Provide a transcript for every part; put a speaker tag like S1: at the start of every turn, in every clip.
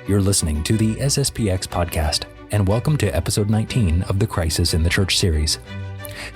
S1: You're listening to the SSPX podcast, and welcome to episode 19 of the Crisis in the Church series.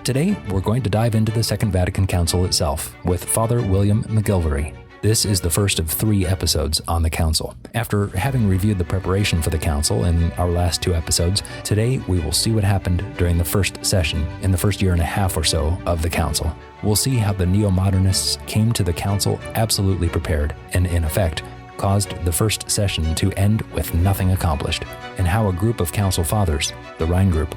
S1: Today, we're going to dive into the Second Vatican Council itself with Father William MacGillivray. This is the first of 3 episodes on the Council. After having reviewed the preparation for the Council in our last 2 episodes, today we will see what happened during the first session in the first year and a half or so of the Council. We'll see how the Neo-Modernists came to the Council absolutely prepared and, in effect, caused the first session to end with nothing accomplished, and how a group of Council Fathers, the Rhine Group,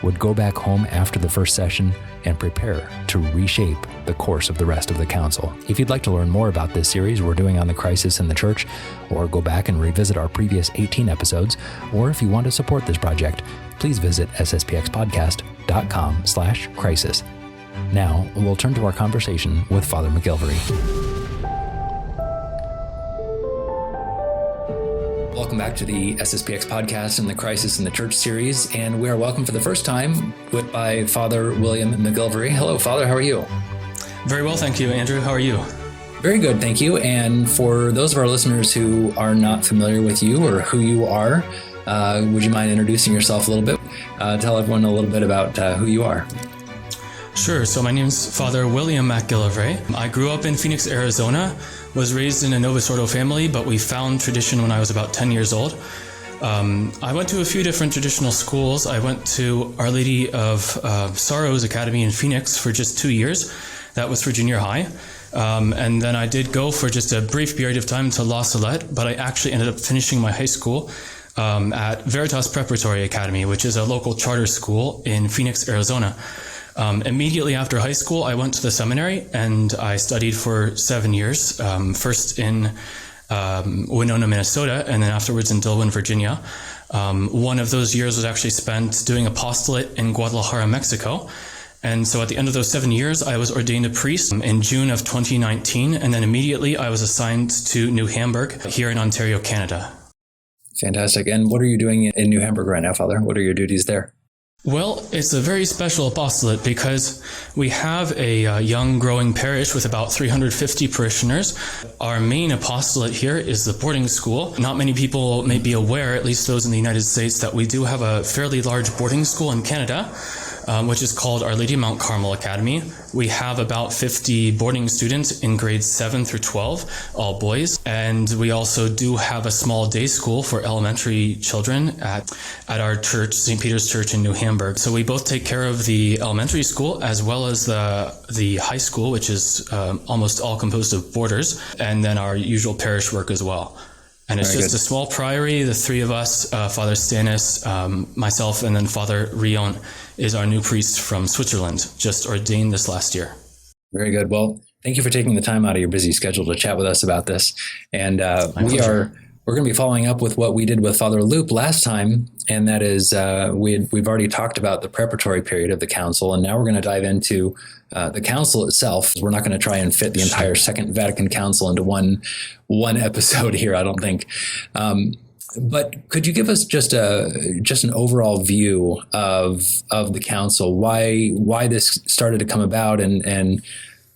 S1: would go back home after the first session and prepare to reshape the course of the rest of the Council. If you'd like to learn more about this series we're doing on the crisis in the church, or go back and revisit our previous 18 episodes, or if you want to support this project, please visit sspxpodcast.com/crisis. Now, we'll turn to our conversation with Father MacGillivray. Welcome back to the SSPX podcast and the Crisis in the Church series, and we are welcomed for the first time by Father William MacGillivray. Hello, Father. How are you?
S2: Very well, thank you, Andrew. How are you?
S1: Very good, thank you. And for those of our listeners who are not familiar with you or who you are, would you mind introducing yourself a little bit? Tell everyone a little bit about who you are.
S2: Sure. So my name's Father William MacGillivray. I grew up in Phoenix, Arizona, was raised in a Novus Ordo family, but we found tradition when I was about 10 years old. I went to a few different traditional schools. I went to Our Lady of Sorrows Academy in Phoenix for just 2 years. That was for junior high. And then I did go for just a brief period of time to La Salette, but I actually ended up finishing my high school at Veritas Preparatory Academy, which is a local charter school in Phoenix, Arizona. Immediately after high school, I went to the seminary and I studied for 7 years, first in Winona, Minnesota, and then afterwards in Dillwyn, Virginia. One of those years was actually spent doing apostolate in Guadalajara, Mexico. And so at the end of those 7 years, I was ordained a priest in June of 2019, and then immediately I was assigned to New Hamburg here in Ontario, Canada.
S1: Fantastic. And what are you doing in New Hamburg right now, Father? What are your duties there?
S2: Well, it's a very special apostolate because we have a young growing parish with about 350 parishioners. Our main apostolate here is the boarding school. Not many people may be aware, at least those in the United States, that we do have a fairly large boarding school in Canada, which is called Our Lady of Mount Carmel Academy. We have about 50 boarding students in grades 7 through 12, all boys. And we also do have a small day school for elementary children at our church, St. Peter's Church in New Hamburg. So we both take care of the elementary school as well as the high school, which is almost all composed of boarders, and then our usual parish work as well. And it's just a small priory. The 3 of us, Father Stanis, myself, and then Father Rion is our new priest from Switzerland, just ordained this last year. Very
S1: good. Well, thank you for taking the time out of your busy schedule to chat with us about this. And we're going to be following up with what we did with Father Loop last time, and that is we've already talked about the preparatory period of the Council, and now we're going to dive into the Council itself. We're not going to try and fit the entire Second Vatican Council into one episode here, I don't think. But could you give us just an overall view of the Council, why this started to come about, and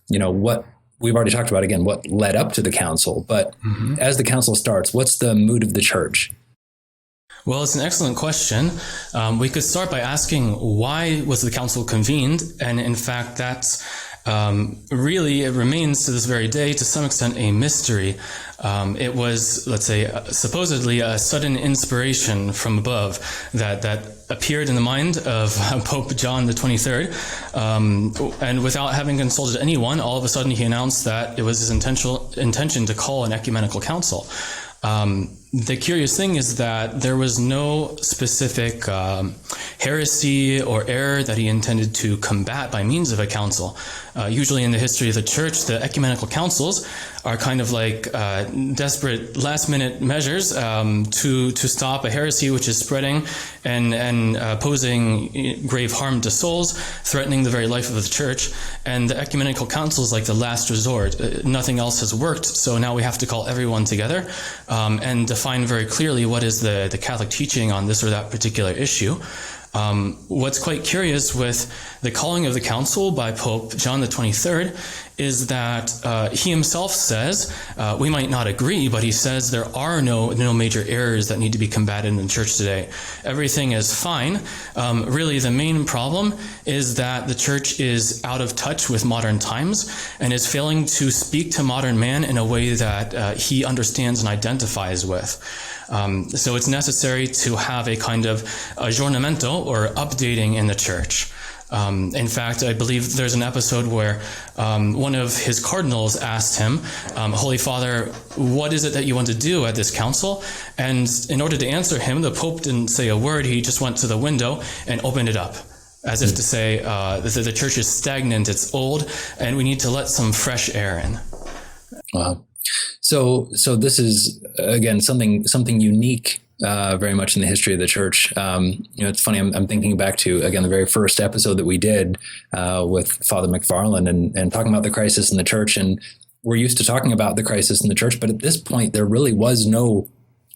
S1: you know what we've already talked about, again, what led up to the Council, but as the Council starts, what's the mood of the Church?
S2: Well, it's an excellent question. We could start by asking, why was the Council convened? And in fact, that's it remains to this very day, to some extent, a mystery. It was, let's say, supposedly a sudden inspiration from above that appeared in the mind of Pope John the 23rd. And without having consulted anyone, all of a sudden he announced that it was his intention to call an ecumenical council. The curious thing is that there was no specific heresy or error that he intended to combat by means of a council. Usually in the history of the Church, the ecumenical councils are kind of like desperate last-minute measures to stop a heresy which is spreading and posing grave harm to souls, threatening the very life of the Church. And the ecumenical council is like the last resort. Nothing else has worked, so now we have to call everyone together and define very clearly what is the Catholic teaching on this or that particular issue. What's quite curious with the calling of the council by Pope John the 23rd is that he himself says, we might not agree, but he says there are no major errors that need to be combated in the church today. Everything is fine. Really, the main problem is that the church is out of touch with modern times and is failing to speak to modern man in a way that he understands and identifies with. So it's necessary to have a kind of aggiornamento or updating in the church. In fact, I believe there's an episode where one of his cardinals asked him, Holy Father, what is it that you want to do at this council? And in order to answer him, the Pope didn't say a word. He just went to the window and opened it up, as if to say, the church is stagnant, it's old, and we need to let some fresh air in.
S1: Wow. So this is, again, something unique very much in the history of the church. It's funny, I'm thinking back to, again, the very first episode that we did with Father McFarland and talking about the crisis in the church. And we're used to talking about the crisis in the church, but at this point, there really was no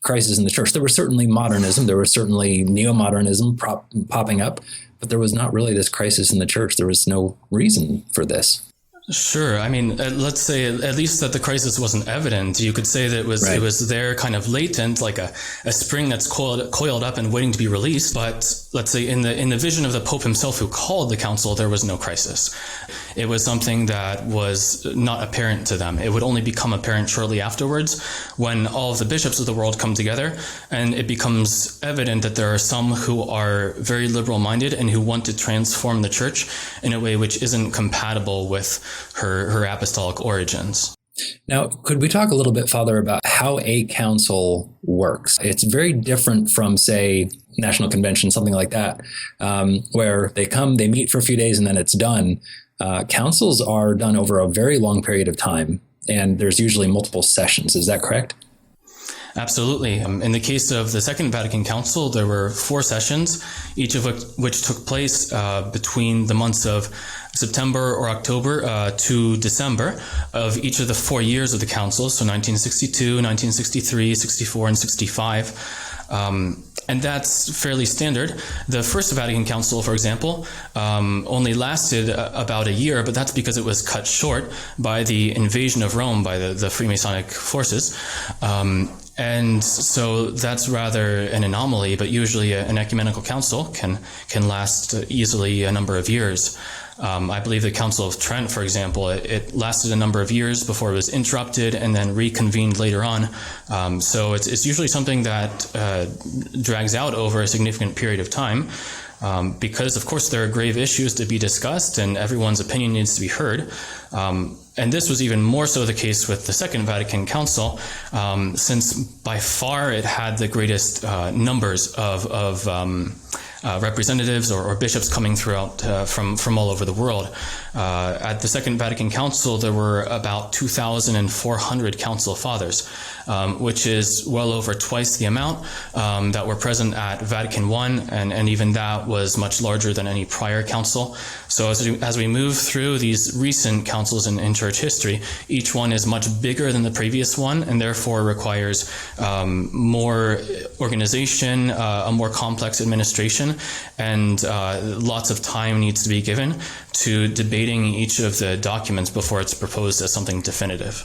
S1: crisis in the church. There was certainly modernism. There was certainly neo-modernism popping up, but there was not really this crisis in the church. There was no reason for this.
S2: Sure. I mean, let's say at least that the crisis wasn't evident. You could say that it was there kind of latent, like a spring that's coiled up and waiting to be released. But let's say in the vision of the Pope himself who called the council, there was no crisis. It was something that was not apparent to them. It would only become apparent shortly afterwards when all of the bishops of the world come together and it becomes evident that there are some who are very liberal minded and who want to transform the church in a way which isn't compatible with her apostolic origins.
S1: Now, could we talk a little bit, Father, about how a council works? It's very different from, say, National Convention, something like that, where they come, they meet for a few days, and then it's done. Councils are done over a very long period of time, and there's usually multiple sessions. Is that correct?
S2: Absolutely. In the case of the Second Vatican Council, there were 4 sessions, each of which took place between the months of September or October to December of each of the 4 years of the council, so 1962, 1963, 64, and 65. And that's fairly standard. The First Vatican Council, for example, only lasted about a year, but that's because it was cut short by the invasion of Rome by the Freemasonic forces. And so that's rather an anomaly, but usually an ecumenical council can last easily a number of years. I believe the Council of Trent, for example, it lasted a number of years before it was interrupted and then reconvened later on. So it's usually something that drags out over a significant period of time because, of course, there are grave issues to be discussed and everyone's opinion needs to be heard. And this was even more so the case with the Second Vatican Council, since by far it had the greatest numbers of representatives or bishops coming throughout from all over the world. At the Second Vatican Council, there were about 2,400 council fathers, which is well over twice the amount that were present at Vatican I, and even that was much larger than any prior council. So as we move through these recent councils in church history, each one is much bigger than the previous one and therefore requires more organization, a more complex administration, and lots of time needs to be given to debating each of the documents before it's proposed as something definitive.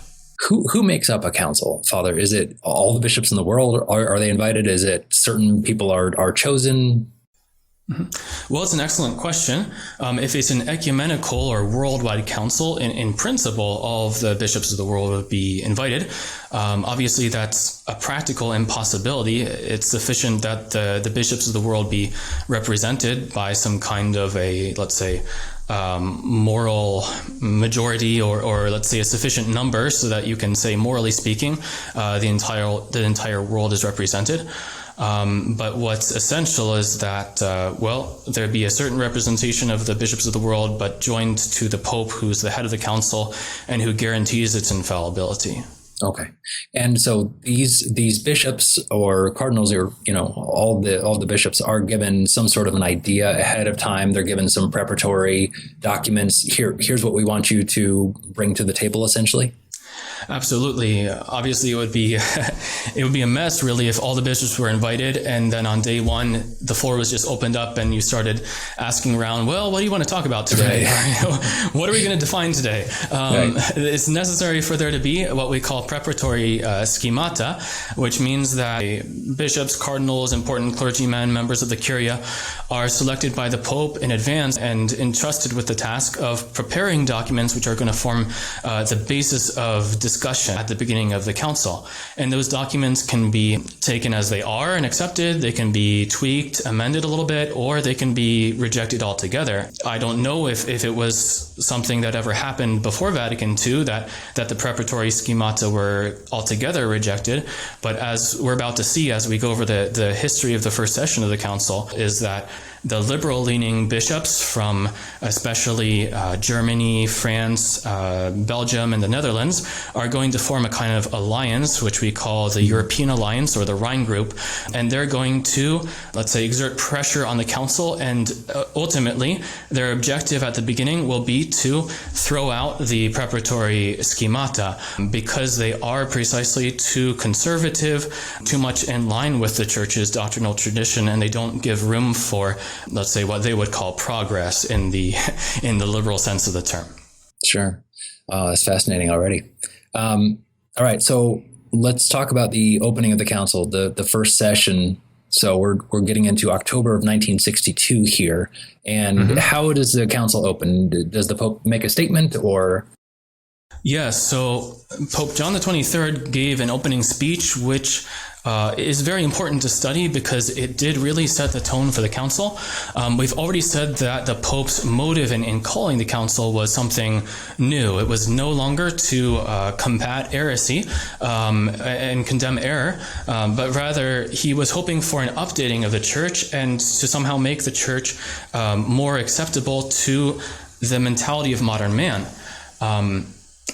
S1: Who makes up a council, Father? Is it all the bishops in the world? Are they invited? Is it certain people are chosen?
S2: Well, it's an excellent question. If it's an ecumenical or worldwide council, in principle, all of the bishops of the world would be invited. Obviously, that's a practical impossibility. It's sufficient that the bishops of the world be represented by some kind of a, let's say, moral majority or let's say a sufficient number so that you can say, morally speaking, the entire world is represented. But what's essential is that, there be a certain representation of the bishops of the world, but joined to the Pope, who's the head of the council and who guarantees its infallibility.
S1: Okay. And so these bishops or cardinals or, all the bishops are given some sort of an idea ahead of time. They're given some preparatory documents. Here's what we want you to bring to the table, essentially.
S2: Absolutely. Obviously, it would be a mess, really, if all the bishops were invited and then on day one the floor was just opened up and you started asking around, well, what do you want to talk about today? Right. What are we going to define today? Right. It's necessary for there to be what we call preparatory schemata, which means that bishops, cardinals, important clergymen, members of the Curia are selected by the Pope in advance and entrusted with the task of preparing documents which are going to form the basis of discussion at the beginning of the council. And those documents can be taken as they are and accepted. They can be tweaked, amended a little bit, or they can be rejected altogether. I don't know if it was something that ever happened before Vatican II, that the preparatory schemata were altogether rejected. But as we're about to see, as we go over the history of the first session of the council, is that the liberal-leaning bishops from especially Germany, France, Belgium, and the Netherlands are going to form a kind of alliance, which we call the European Alliance or the Rhine Group, and they're going to, let's say, exert pressure on the council, and ultimately their objective at the beginning will be to throw out the preparatory schemata because they are precisely too conservative, too much in line with the Church's doctrinal tradition, and they don't give room for, let's say, what they would call progress in the liberal sense of the term.
S1: Sure. That's fascinating already. All right. So let's talk about the opening of the council, the first session. So we're getting into October of 1962 here. And how does the council open? Does the Pope make a statement or?
S2: Yes, so Pope John the 23rd gave an opening speech, which is very important to study because it did really set the tone for the council. We've already said that the Pope's motive in calling the council was something new. It was no longer to combat heresy and condemn error, but rather he was hoping for an updating of the church and to somehow make the church more acceptable to the mentality of modern man.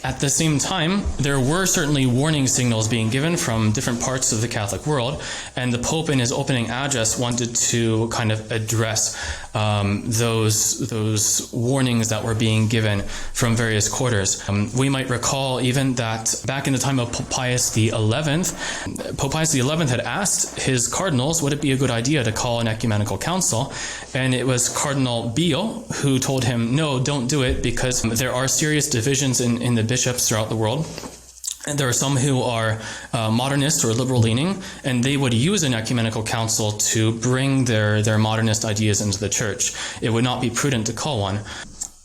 S2: At the same time, there were certainly warning signals being given from different parts of the Catholic world, and the Pope in his opening address wanted to kind of address those warnings that were being given from various quarters. We might recall even that back in the time of Pope Pius XI, Pope Pius XI had asked his cardinals, would it be a good idea to call an ecumenical council? And it was Cardinal Bio who told him, no, don't do it, because there are serious divisions in the bishops throughout the world. And there are some who are modernist or liberal-leaning, and they would use an ecumenical council to bring their modernist ideas into the church. It would not be prudent to call one.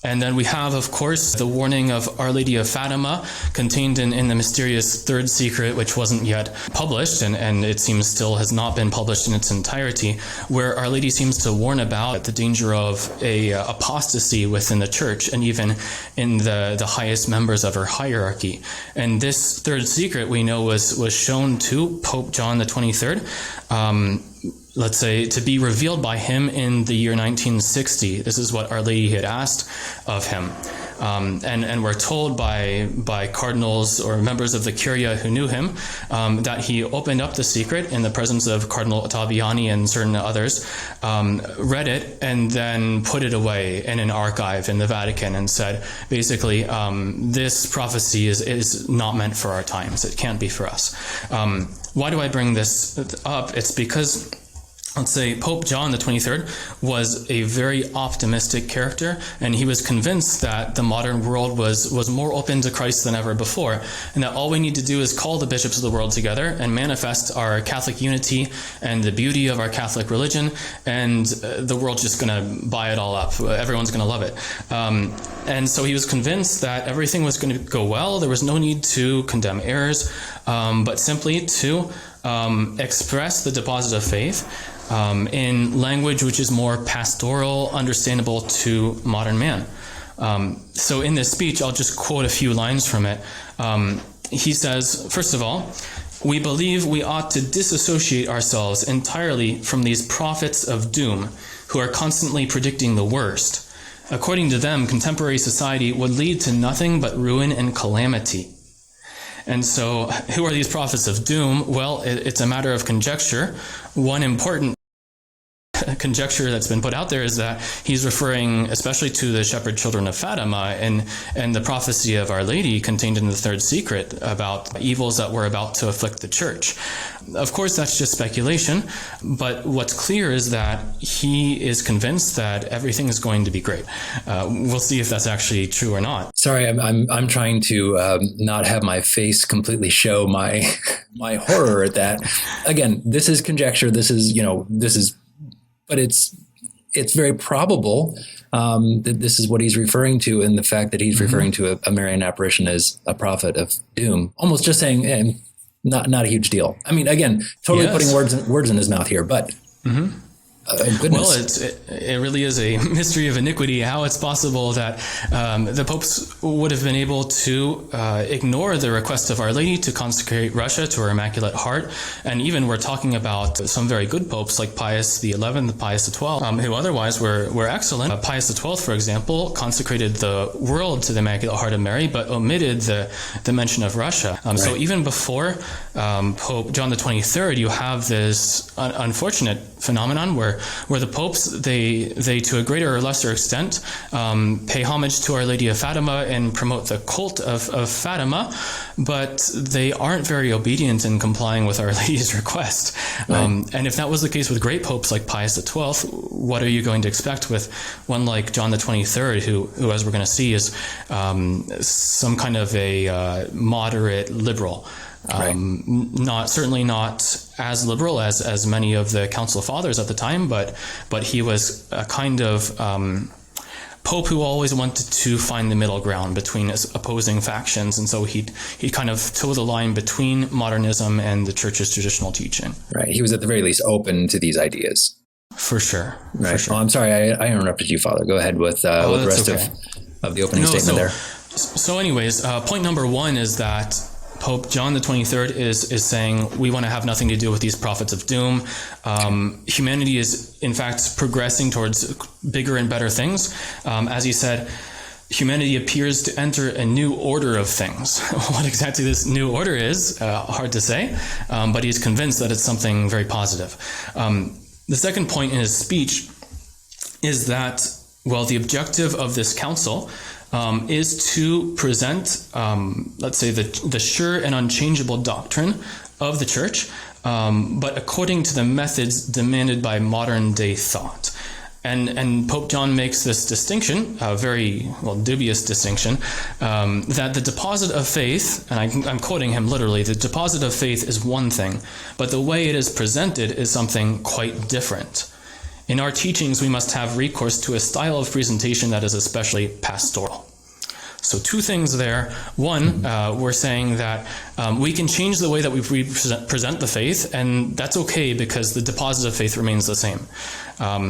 S2: And then we have, of course, the warning of Our Lady of Fatima contained in the mysterious third secret, which wasn't yet published, and it seems still has not been published in its entirety, where Our Lady seems to warn about the danger of a apostasy within the church and even in the highest members of her hierarchy. And this third secret, we know, was shown to Pope John the 23rd, let's say, to be revealed by him in the year 1960. This is what Our Lady had asked of him. And we're told by cardinals or members of the Curia who knew him that he opened up the secret in the presence of Cardinal Ottaviani and certain others, read it, and then put it away in an archive in the Vatican and said, basically, this prophecy is not meant for our times. It can't be for us. Why do I bring this up? It's because, let's say, Pope John the 23rd was a very optimistic character, and he was convinced that the modern world was more open to Christ than ever before, and that all we need to do is call the bishops of the world together and manifest our Catholic unity and the beauty of our Catholic religion, and the world's just going to buy it all up. Everyone's going to love it. And so he was convinced that everything was going to go well. There was no need to condemn errors, but simply to express the deposit of faith in language which is more pastoral, understandable to modern man. So in this speech, I'll just quote a few lines from it. He says, first of all, we believe we ought to disassociate ourselves entirely from these prophets of doom who are constantly predicting the worst. According to them, contemporary society would lead to nothing but ruin and calamity. And so, who are these prophets of doom? Well, it's a matter of conjecture. One important conjecture that's been put out there is that he's referring especially to the shepherd children of Fatima and the prophecy of Our Lady contained in the third secret about evils that were about to afflict the church. Of course, that's just speculation, but what's clear is that he is convinced that everything is going to be great. We'll see if that's actually true or not.
S1: Sorry, I'm trying to not have my face completely show my horror at that. Again, this is conjecture. But it's very probable that this is what he's referring to, and the fact that he's referring to a Marian apparition as a prophet of doom, almost just saying, not a huge deal. I mean, again, totally putting words in his mouth here, but goodness.
S2: Well, it really is a mystery of iniquity how it's possible that the popes would have been able to ignore the request of Our Lady to consecrate Russia to her Immaculate Heart. And even we're talking about some very good popes like Pius XI, Pius XII, who otherwise were excellent. Pius XII, for example, consecrated the world to the Immaculate Heart of Mary, but omitted the mention of Russia. Right. So even before Pope John the 23rd, you have this unfortunate phenomenon where the popes, they to a greater or lesser extent pay homage to Our Lady of Fatima and promote the cult of Fatima, but they aren't very obedient in complying with Our Lady's request. Right. And if that was the case with great popes like Pius XII, what are you going to expect with one like John the 23rd, who as we're going to see, is some kind of a moderate liberal?
S1: Right.
S2: Certainly not as liberal as many of the Council Fathers at the time, but he was a kind of pope who always wanted to find the middle ground between opposing factions, and so he kind of toe the line between modernism and the Church's traditional teaching.
S1: Right. He was at the very least open to these ideas.
S2: For sure.
S1: Right.
S2: For sure.
S1: Oh, I'm sorry, I interrupted you, Father. Go ahead with the rest of the opening statement there.
S2: So anyways, point number one is that Pope John the 23rd is saying we want to have nothing to do with these prophets of doom. Humanity is, in fact, progressing towards bigger and better things. As he said, humanity appears to enter a new order of things. What exactly this new order is, hard to say, but he's convinced that it's something very positive. The second point in his speech is that, well, the objective of this council is to present, let's say, the sure and unchangeable doctrine of the Church, but according to the methods demanded by modern day thought. And Pope John makes this distinction, a very dubious distinction, that the deposit of faith, and I'm quoting him literally, the deposit of faith is one thing, but the way it is presented is something quite different. In our teachings, we must have recourse to a style of presentation that is especially pastoral. So two things there. One, we're saying that we can change the way that we present the faith, and that's okay because the deposit of faith remains the same.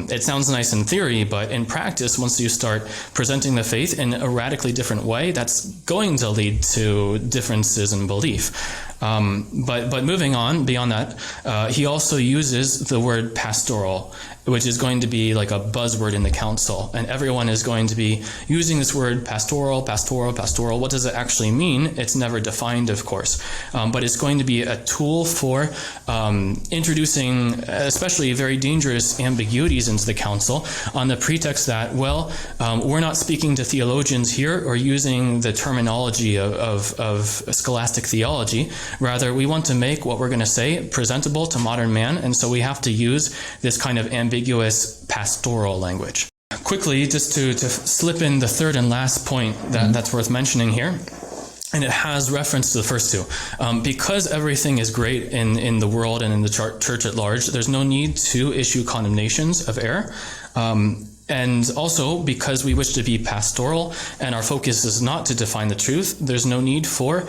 S2: It sounds nice in theory, but in practice, once you start presenting the faith in a radically different way, that's going to lead to differences in belief. But moving on beyond that, he also uses the word pastoral, which is going to be like a buzzword in the council. And everyone is going to be using this word pastoral. What does it actually mean? It's never defined, of course. But it's going to be a tool for introducing especially very dangerous ambiguities into the council on the pretext that, we're not speaking to theologians here or using the terminology of scholastic theology. Rather, we want to make what we're going to say presentable to modern man, and so we have to use this kind of ambiguous pastoral language. Quickly, just to slip in the third and last point that's worth mentioning here, and it has reference to the first two. Because everything is great in the world and in the church at large, there's no need to issue condemnations of error. And also, because we wish to be pastoral and our focus is not to define the truth, there's no need for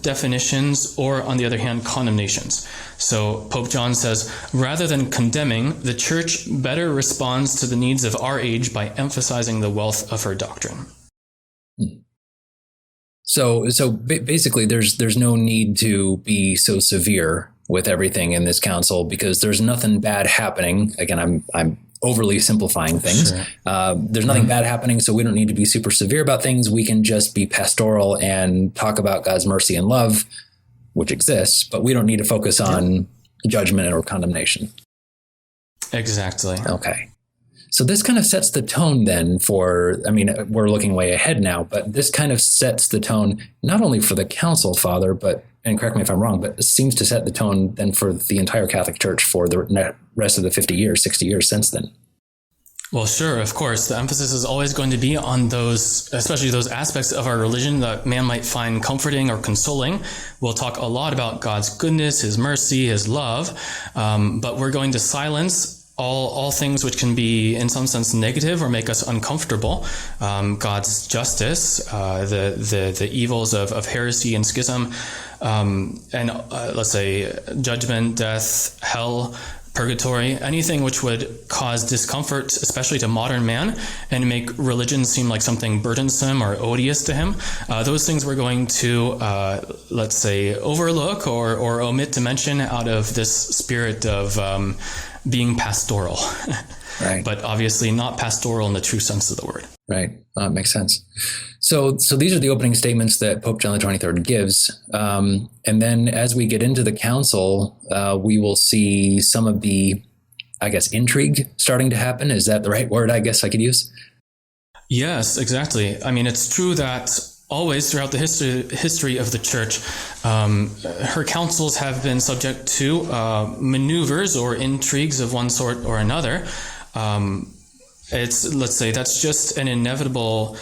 S2: definitions or, on the other hand, condemnations. So Pope John says, rather than condemning, the Church better responds to the needs of our age by emphasizing the wealth of her doctrine.
S1: So basically, there's no need to be so severe with everything in this council because there's nothing bad happening. Again, I'm overly simplifying things. Sure. There's nothing bad happening, so we don't need to be super severe about things. We can just be pastoral and talk about God's mercy and love, which exists, but we don't need to focus on judgment or condemnation.
S2: Exactly.
S1: Okay. So this kind of sets the tone then for, I mean, we're looking way ahead now, but this kind of sets the tone not only for the council, Father, but, and correct me if I'm wrong, but it seems to set the tone then for the entire Catholic Church for the rest of the 50 years, 60 years since then.
S2: Well, sure, of course. The emphasis is always going to be on those, especially those aspects of our religion that man might find comforting or consoling. We'll talk a lot about God's goodness, his mercy, his love, but we're going to silence all things which can be in some sense negative or make us uncomfortable. God's justice, the evils of heresy and schism, and let's say judgment, death, hell, purgatory, anything which would cause discomfort, especially to modern man, and make religion seem like something burdensome or odious to him. Those things we're going to, let's say, overlook or omit to mention out of this spirit of being pastoral.
S1: Right.
S2: But obviously not pastoral in the true sense of the word.
S1: Right. Makes sense. So these are the opening statements that Pope John the 23rd gives. And then as we get into the council, we will see some of the, I guess, intrigue starting to happen. Is that the right word I guess I could use? Yes, exactly. I mean, it's true that always throughout the history of the church, her councils have been subject to maneuvers or intrigues of one sort or another. Let's say that's just an inevitable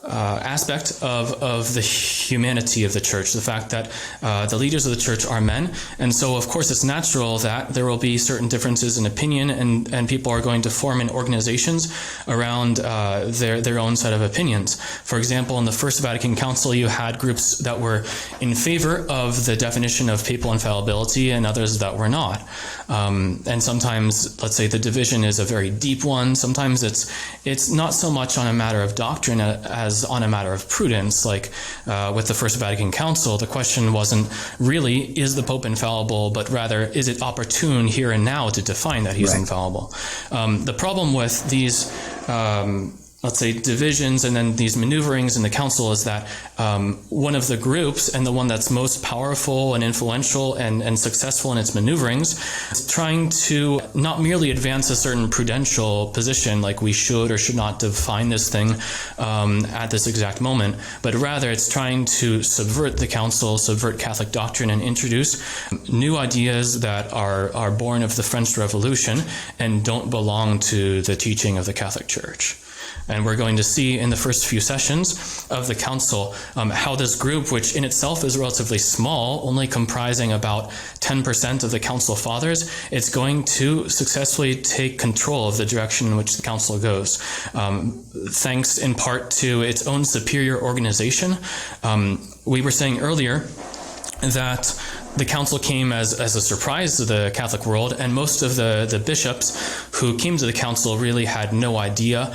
S1: aspect of the humanity of the church, the fact that the leaders of the church are men. And so, of course, it's natural that there will be certain differences in opinion, and people are going to form in organizations around their own set of opinions. For example, in the First Vatican Council, you had groups that were in favor of the definition of papal infallibility and others that were not. And sometimes, let's say, the division is a very deep one. Sometimes it's not so much on a matter of doctrine as on a matter of prudence. Like with the First Vatican Council, the question wasn't really, is the Pope infallible, but rather, is it opportune here and now to define that he's infallible? The problem with these let's say divisions and then these maneuverings in the council is that one of the groups, and the one that's most powerful and influential and successful in its maneuverings, is trying to not merely advance a certain prudential position, like we should or should not define this thing at this exact moment, but rather it's trying to subvert the council, subvert Catholic doctrine, and introduce new ideas that are born of the French Revolution and don't belong to the teaching of the Catholic Church. And we're going to see in the first few sessions of the council how this group, which in itself is relatively small, only comprising about 10% of the council fathers, it's going to successfully take control of the direction in which the council goes, thanks in part to its own superior organization. We were saying earlier that the council came as a surprise to the Catholic world, and most of the bishops who came to the council really had no idea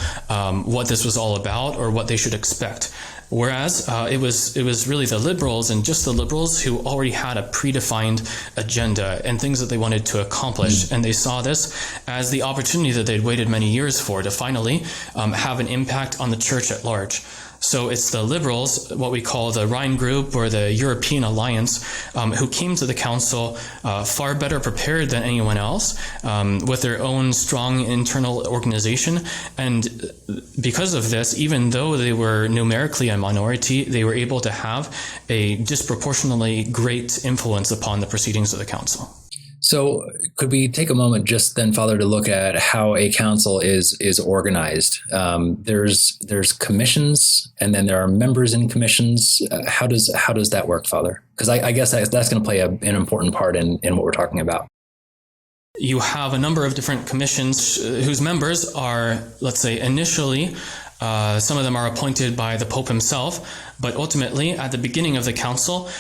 S1: what this was all about or what they should expect. Whereas it was really the liberals, and just the liberals, who already had a predefined agenda and things that they wanted to accomplish. And they saw this as the opportunity that they'd waited many years for to finally have an impact on the church at large. So it's the liberals, what we call the Rhine Group or the European Alliance, who came to the council far better prepared than anyone else, with their own strong internal organization. And because of this, even though they were numerically a minority, they were able to have a disproportionately great influence upon the proceedings of the council. So could we take a moment just then, Father, to look at how a council is organized? There's commissions, and then there are members in commissions. How does that work, Father? Because I guess that's going to play an important part in what we're talking about.
S2: You have a number of different commissions whose members are, let's say, initially, some of them are appointed by the Pope himself, but ultimately, at the beginning of the council,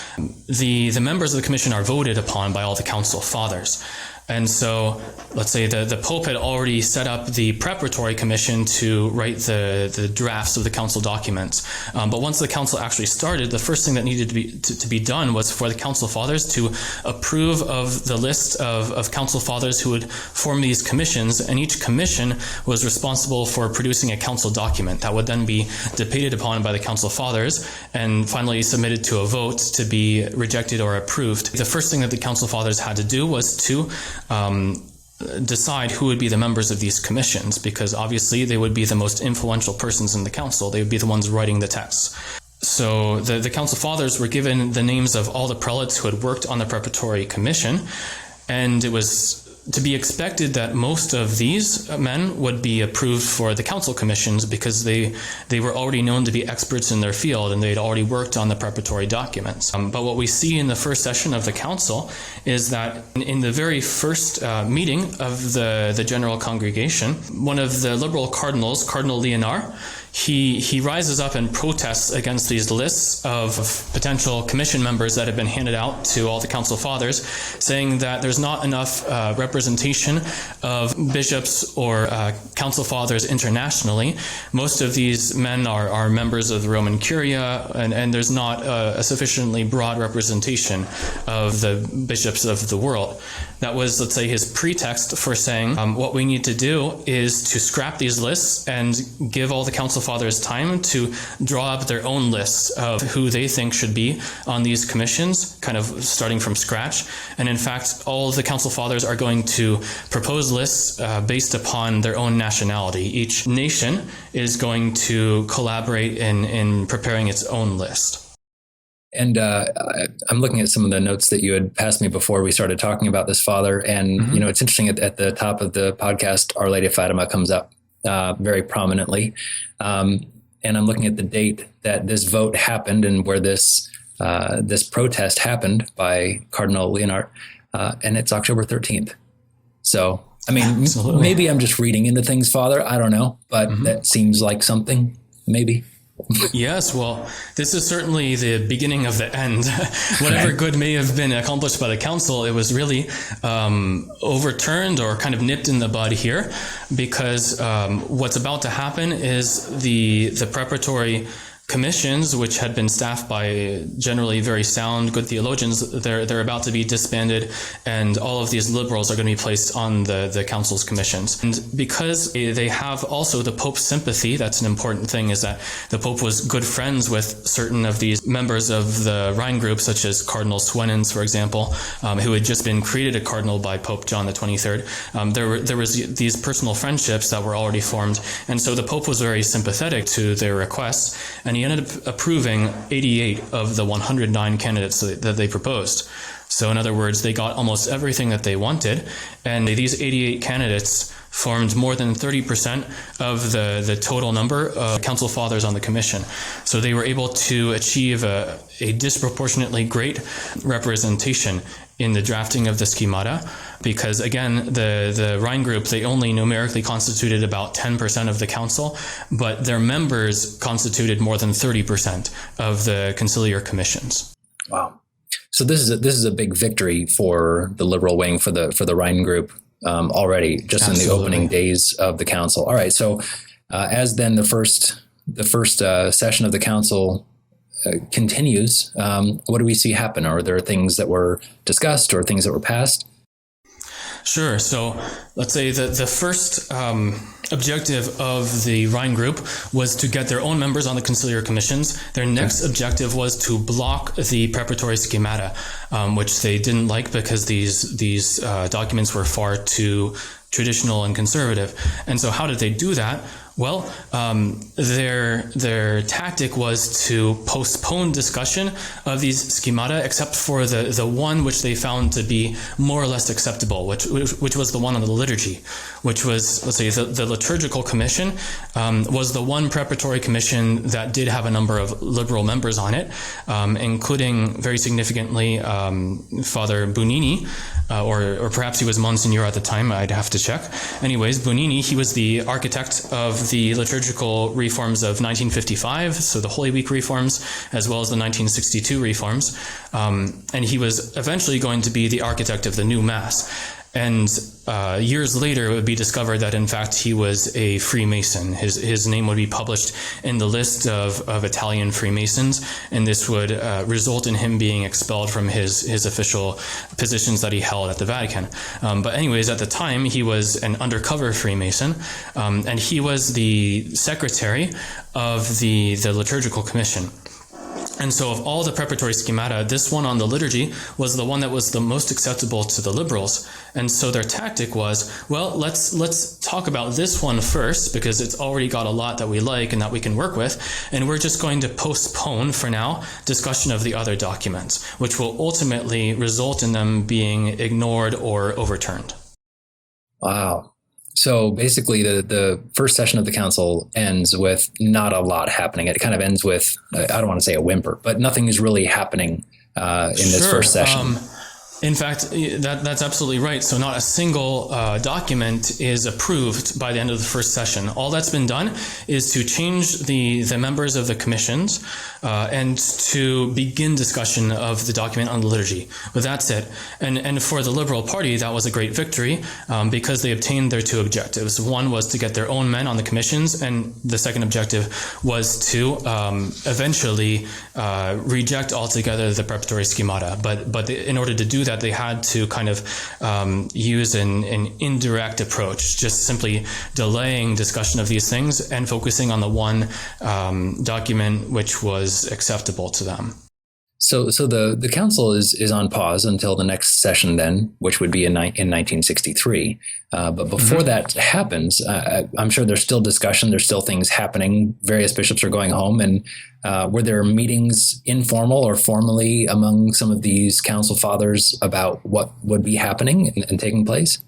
S2: the members of the commission are voted upon by all the council fathers. And so, let's say the Pope had already set up the preparatory commission to write the drafts of the council documents. But once the council actually started, the first thing that needed to be done was for the council fathers to approve of the list of council fathers who would form these commissions. And each commission was responsible for producing a council document that would then be debated upon by the council fathers and finally submitted to a vote to be rejected or approved. The first thing that the council fathers had to do was to decide who would be the members of these commissions, because obviously they would be the most influential persons in the council. They would be the ones writing the texts. So the Council Fathers were given the names of all the prelates who had worked on the preparatory commission, and it was to be expected that most of these men would be approved for the council commissions because they were already known to be experts in their field and they'd already worked on the preparatory documents. But what we see in the first session of the council is that in the very first meeting of the general congregation, one of the liberal cardinals, Cardinal Leonard, he rises up and protests against these lists of potential commission members that have been handed out to all the council fathers, saying that there's not enough representation of bishops or council fathers internationally. Most of these men are members of the Roman Curia, and there's not a sufficiently broad representation of the bishops of the world. That was, let's say, his pretext for saying what we need to do is to scrap these lists and give all the council fathers time to draw up their own lists of who they think should be on these commissions, kind of starting from scratch. And in fact, all the council fathers are going to propose lists based upon their own nationality. Each nation is going to collaborate in preparing its own list.
S1: And I'm looking at some of the notes that you had passed me before we started talking about this, Father. And, you know, it's interesting at the top of the podcast, Our Lady of Fatima comes up very prominently. And I'm looking at the date that this vote happened and where this protest happened by Cardinal Leonard. And it's October 13th. So, I mean, maybe I'm just reading into things, Father. I don't know. But that seems like something, maybe.
S2: Yes, well, this is certainly the beginning of the end. Whatever good may have been accomplished by the council, it was really overturned or kind of nipped in the bud here, because what's about to happen is the preparatory commissions, which had been staffed by generally very sound, good theologians, they're about to be disbanded, and all of these liberals are going to be placed on the council's commissions. And because they have also the Pope's sympathy, that's an important thing, is that the Pope was good friends with certain of these members of the Rhine Group, such as Cardinal Swenens, for example, who had just been created a cardinal by Pope John the 23rd. There was these personal friendships that were already formed, and so the Pope was very sympathetic to their requests, and he ended up approving 88 of the 109 candidates that they proposed. So in other words, they got almost everything that they wanted, and these 88 candidates formed more than 30% of the total number of council fathers on the commission. So they were able to achieve a disproportionately great representation in the drafting of the schemata, because again, the Rhine Group, they only numerically constituted about 10% of the council, but their members constituted more than 30% of the conciliar commissions.
S1: Wow. So this is a big victory for the liberal wing, for the Rhine Group already, just in the opening days of the council. All right. So as then the first session of the council continues, what do we see happen? Are there things that were discussed or things that were passed?
S2: Sure. So let's say the first objective of the Rhine Group was to get their own members on the conciliar commissions. Their next objective was to block the preparatory schemata, which they didn't like because these documents were far too traditional and conservative. And so how did they do that? Well, their tactic was to postpone discussion of these schemata, except for the one which they found to be more or less acceptable, which was the one on the liturgy, which was, let's say, the liturgical commission was the one preparatory commission that did have a number of liberal members on it, including very significantly Father Bonini, or perhaps he was Monsignor at the time. I'd have to check. Anyways, Bonini, he was the architect of the liturgical reforms of 1955, so the Holy Week reforms, as well as the 1962 reforms. And he was eventually going to be the architect of the new Mass. And years later, it would be discovered that, in fact, he was a Freemason. His name would be published in the list of Italian Freemasons, and this would result in him being expelled from his official positions that he held at the Vatican. But anyways, at the time, he was an undercover Freemason, and he was the secretary of the liturgical commission. And so of all the preparatory schemata, this one on the liturgy was the one that was the most acceptable to the liberals. And so their tactic was, well, let's talk about this one first because it's already got a lot that we like and that we can work with. And we're just going to postpone for now discussion of the other documents, which will ultimately result in them being ignored or overturned.
S1: Wow. So basically, the first session of the council ends with not a lot happening. It kind of ends with, I don't want to say a whimper, but nothing is really happening in this first session.
S2: In fact, that's absolutely right. So not a single document is approved by the end of the first session. All that's been done is to change the members of the commissions and to begin discussion of the document on the liturgy. But that's it. And for the Liberal Party, that was a great victory because they obtained their two objectives. One was to get their own men on the commissions, and the second objective was to eventually reject altogether the preparatory schemata. But in order to do that, they had to kind of use an indirect approach, just simply delaying discussion of these things and focusing on the one document which was acceptable to them.
S1: So the council is on pause until the next session then, which would be in 1963. But before that happens, I'm sure there's still discussion. There's still things happening. Various bishops are going home. And were there meetings, informal or formally, among some of these council fathers about what would be happening and taking place?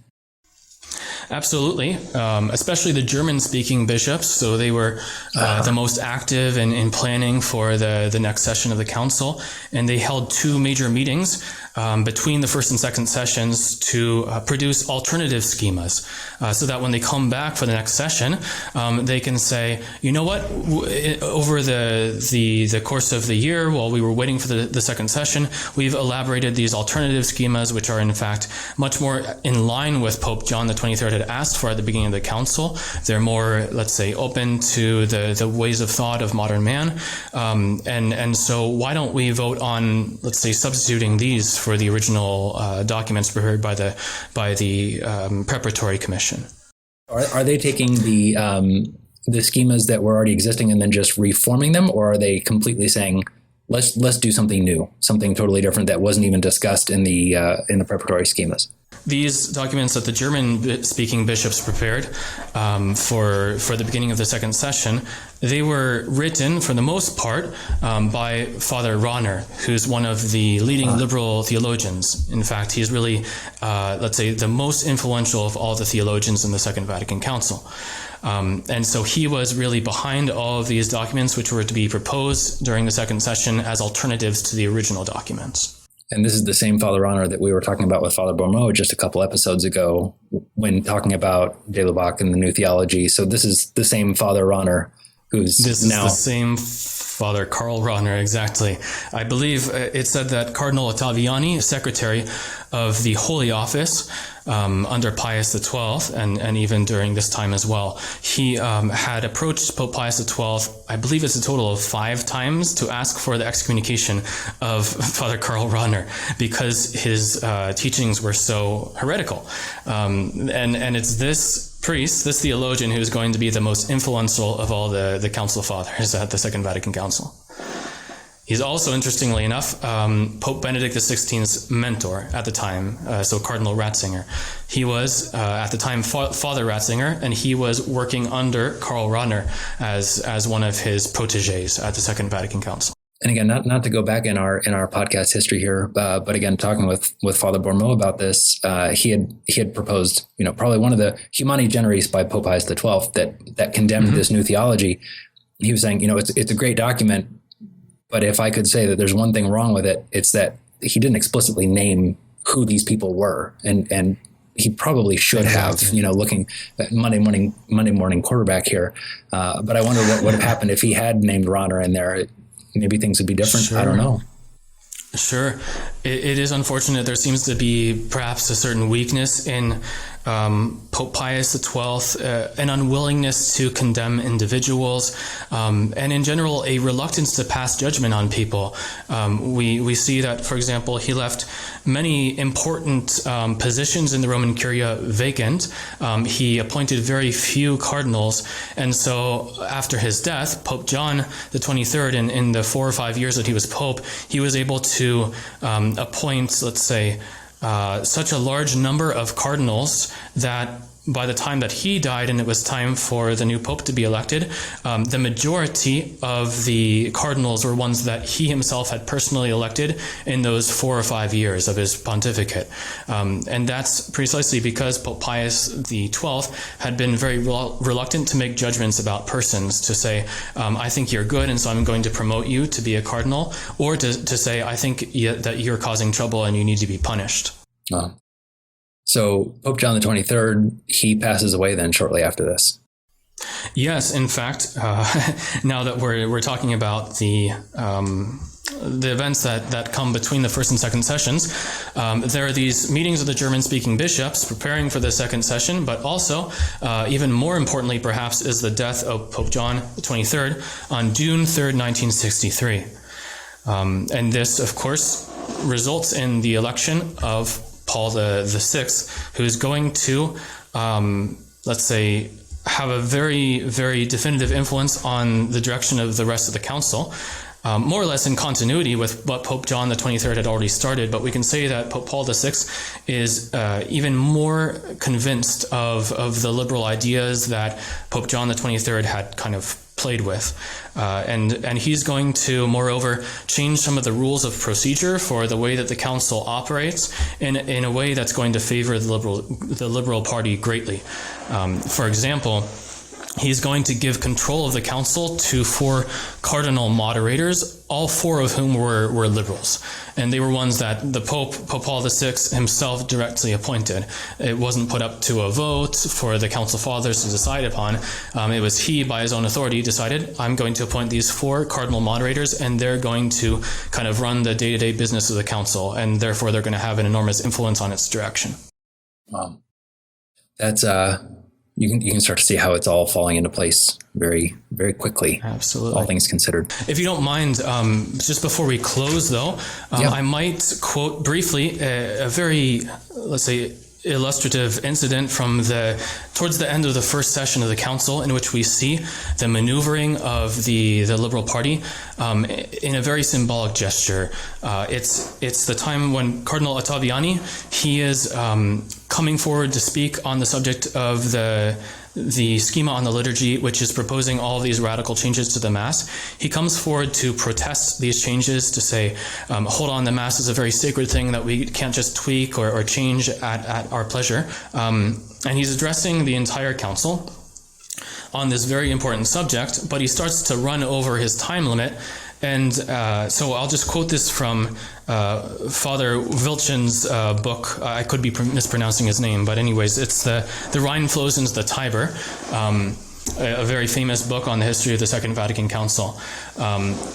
S2: Absolutely, especially the German-speaking bishops. So they were the most active in planning for the next session of the council, and they held two major meetings between the first and second sessions to produce alternative schemas, so that when they come back for the next session, they can say, you know what, over the course of the year, while we were waiting for the second session, we've elaborated these alternative schemas, which are in fact much more in line with Pope John the 23rd had asked for at the beginning of the council. They're more, let's say, open to the ways of thought of modern man. And so why don't we vote on, let's say, substituting these for the original documents prepared by the preparatory commission?
S1: Are they taking the schemas that were already existing and then just reforming them, or are they completely saying, let's do something new, something totally different that wasn't even discussed in the preparatory schemas?
S2: These documents that the German-speaking bishops prepared for the beginning of the second session, they were written, for the most part, by Father Rahner, who's one of the leading liberal theologians. In fact, he's really, let's say, the most influential of all the theologians in the Second Vatican Council. And so he was really behind all of these documents, which were to be proposed during the second session as alternatives to the original documents.
S1: And this is the same Father Rahner that we were talking about with Father Bormeau just a couple episodes ago when talking about De Lubac and the New Theology. So this is the same Father Rahner who's
S2: This
S1: now...
S2: is the same Father Karl Rahner, exactly. I believe it said that Cardinal Ottaviani, secretary of the Holy Office under Pius XII, and even during this time as well, he had approached Pope Pius XII, I believe it's a total of 5 times, to ask for the excommunication of Father Karl Rahner because his teachings were so heretical. And it's this priest, this theologian, who's going to be the most influential of all the council fathers at the Second Vatican Council. He's also, interestingly enough, Pope Benedict XVI's mentor at the time, so Cardinal Ratzinger. He was, at the time, Father Ratzinger, and he was working under Karl Rahner as one of his protégés at the Second Vatican Council.
S1: And again, not to go back in our podcast history here, but again, talking with Father Bormeau about this, he had proposed, probably one of the Humani Generis by Pope Pius XII that condemned this new theology. He was saying, it's a great document, but if I could say that there's one thing wrong with it, it's that he didn't explicitly name who these people were, and he probably should have, looking at Monday morning quarterback here. But I wonder what would have happened if he had named Rahner in there. Maybe things would be different.
S2: Sure.
S1: I don't know.
S2: Sure. It is unfortunate. There seems to be perhaps a certain weakness in Pope Pius XII, an unwillingness to condemn individuals, and in general, a reluctance to pass judgment on people. We see that, for example, he left many important positions in the Roman Curia vacant. He appointed very few cardinals, and so after his death, Pope John the 23rd, in the 4 or 5 years that he was Pope, he was able to appoint, let's say, such a large number of cardinals that by the time that he died and it was time for the new pope to be elected, the majority of the cardinals were ones that he himself had personally elected in those 4 or 5 years of his pontificate. And that's precisely because Pope Pius XII had been very reluctant to make judgments about persons, to say, I think you're good, and so I'm going to promote you to be a cardinal, or to say, I think that you're causing trouble and you need to be punished.
S1: So Pope John the 23rd, he passes away then shortly after this.
S2: Yes, in fact, now that we're talking about the events that come between the first and second sessions, there are these meetings of the German-speaking bishops preparing for the second session, but also, even more importantly perhaps, is the death of Pope John the 23rd on June 3rd, 1963. And this, of course, results in the election of Paul the Sixth, who is going to, let's say, have a very, very definitive influence on the direction of the rest of the council, more or less in continuity with what Pope John the 23rd had already started. But we can say that Pope Paul VI is even more convinced of the liberal ideas that Pope John the 23rd had kind of played with. And he's going to, moreover, change some of the rules of procedure for the way that the council operates in a way that's going to favor the liberal party greatly. For example, he's going to give control of the council to 4 cardinal moderators, all 4 of whom were liberals. And they were ones that the Pope Paul VI himself directly appointed. It wasn't put up to a vote for the council fathers to decide upon. It was he, by his own authority, decided, I'm going to appoint these 4 cardinal moderators, and they're going to kind of run the day-to-day business of the council, and therefore they're going to have an enormous influence on its direction.
S1: That's you can start to see how it's all falling into place very, very quickly.
S2: Absolutely.
S1: All things considered.
S2: If you don't mind, just before we close, though, I might quote briefly a very, let's say, illustrative incident from towards the end of the first session of the council, in which we see the maneuvering of the Liberal Party in a very symbolic gesture. It's the time when Cardinal Ottaviani, he is coming forward to speak on the subject of the schema on the liturgy, which is proposing all of these radical changes to the Mass. He comes forward to protest these changes, to say, hold on, the Mass is a very sacred thing that we can't just tweak or change at our pleasure. And he's addressing the entire council on this very important subject, but he starts to run over his time limit. And so I'll just quote this from Father Wilchen's book. I could be mispronouncing his name, but anyways, it's the Rhine flows into the Tiber, a very famous book on the history of the Second Vatican Council.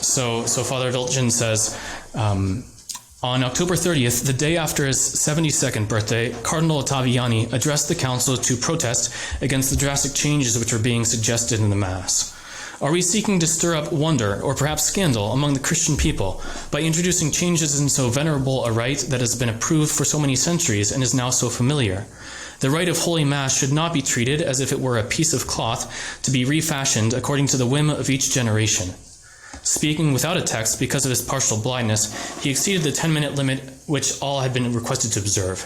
S2: So Father Wilchen says, on October 30th, the day after his 72nd birthday, Cardinal Ottaviani addressed the council to protest against the drastic changes which are being suggested in the Mass. Are we seeking to stir up wonder or perhaps scandal among the Christian people by introducing changes in so venerable a rite that has been approved for so many centuries and is now so familiar? The rite of Holy Mass should not be treated as if it were a piece of cloth to be refashioned according to the whim of each generation. Speaking without a text because of his partial blindness, he exceeded the 10-minute limit which all had been requested to observe.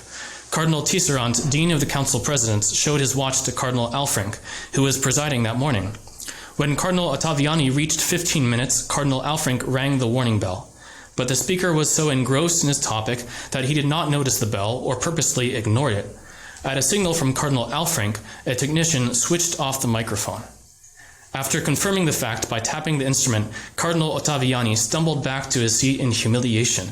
S2: Cardinal Tisserand, Dean of the Council Presidents, showed his watch to Cardinal Alfrink, who was presiding that morning. When Cardinal Ottaviani reached 15 minutes, Cardinal Alfrink rang the warning bell. But the speaker was so engrossed in his topic that he did not notice the bell or purposely ignored it. At a signal from Cardinal Alfrink, a technician switched off the microphone. After confirming the fact by tapping the instrument, Cardinal Ottaviani stumbled back to his seat in humiliation.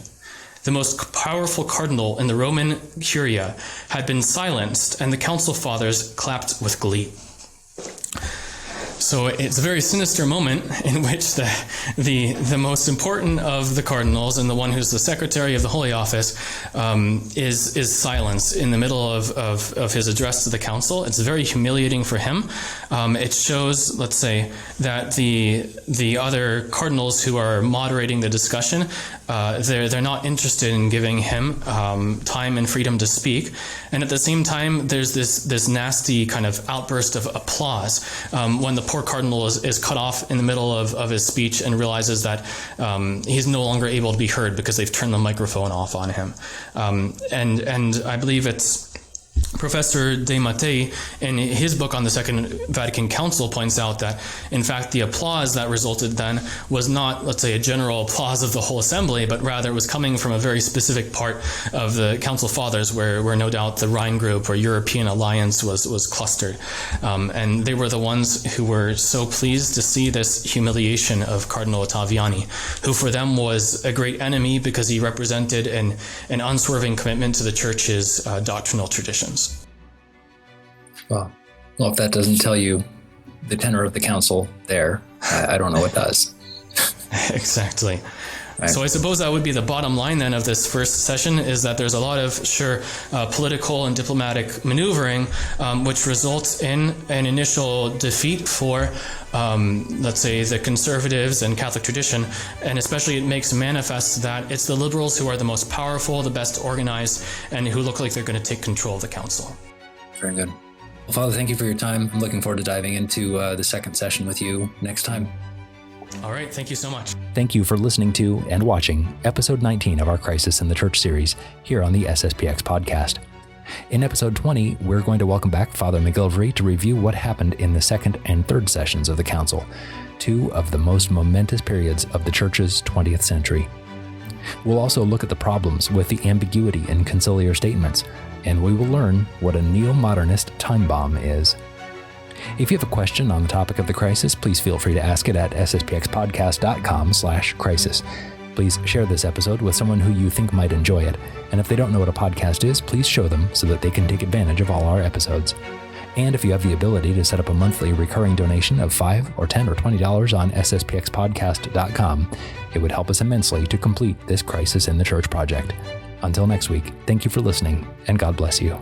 S2: The most powerful cardinal in the Roman Curia had been silenced, and the council fathers clapped with glee. So it's a very sinister moment in which the most important of the cardinals and the one who's the secretary of the Holy Office is silenced in the middle of his address to the council. It's very humiliating for him. It shows, let's say, that the other cardinals who are moderating the discussion, they're not interested in giving him time and freedom to speak. And at the same time, there's this nasty kind of outburst of applause when the poor cardinal is cut off in the middle of his speech and realizes that he's no longer able to be heard because they've turned the microphone off on him. And I believe it's Professor De Mattei, in his book on the Second Vatican Council, points out that, in fact, the applause that resulted then was not, let's say, a general applause of the whole assembly, but rather it was coming from a very specific part of the Council Fathers where no doubt the Rhine Group or European Alliance was clustered. And they were the ones who were so pleased to see this humiliation of Cardinal Ottaviani, who for them was a great enemy because he represented an unswerving commitment to the Church's doctrinal traditions.
S1: Well, if that doesn't tell you the tenor of the council there, I don't know what does.
S2: Exactly.
S1: Right.
S2: So I suppose that would be the bottom line then of this first session, is that there's a lot of, political and diplomatic maneuvering, which results in an initial defeat for, let's say, the conservatives and Catholic tradition. And especially it makes manifest that it's the liberals who are the most powerful, the best organized, and who look like they're going to take control of the council.
S1: Very good. Well, Father, thank you for your time. I'm looking forward to diving into the second session with you next time.
S2: All right. Thank you so much.
S1: Thank you for listening to and watching episode 19 of our Crisis in the Church series here on the SSPX podcast. In episode 20, we're going to welcome back Father MacGillivray to review what happened in the second and third sessions of the Council, two of the most momentous periods of the Church's 20th century. We'll also look at the problems with the ambiguity in conciliar statements, and we will learn what a Neo-Modernist time bomb is. If you have a question on the topic of the crisis, please feel free to ask it at sspxpodcast.com/crisis. Please share this episode with someone who you think might enjoy it, and if they don't know what a podcast is, please show them so that they can take advantage of all our episodes. And if you have the ability to set up a monthly recurring donation of $5 or $10 or $20 on sspxpodcast.com, it would help us immensely to complete this Crisis in the Church project. Until next week, thank you for listening, and God bless you.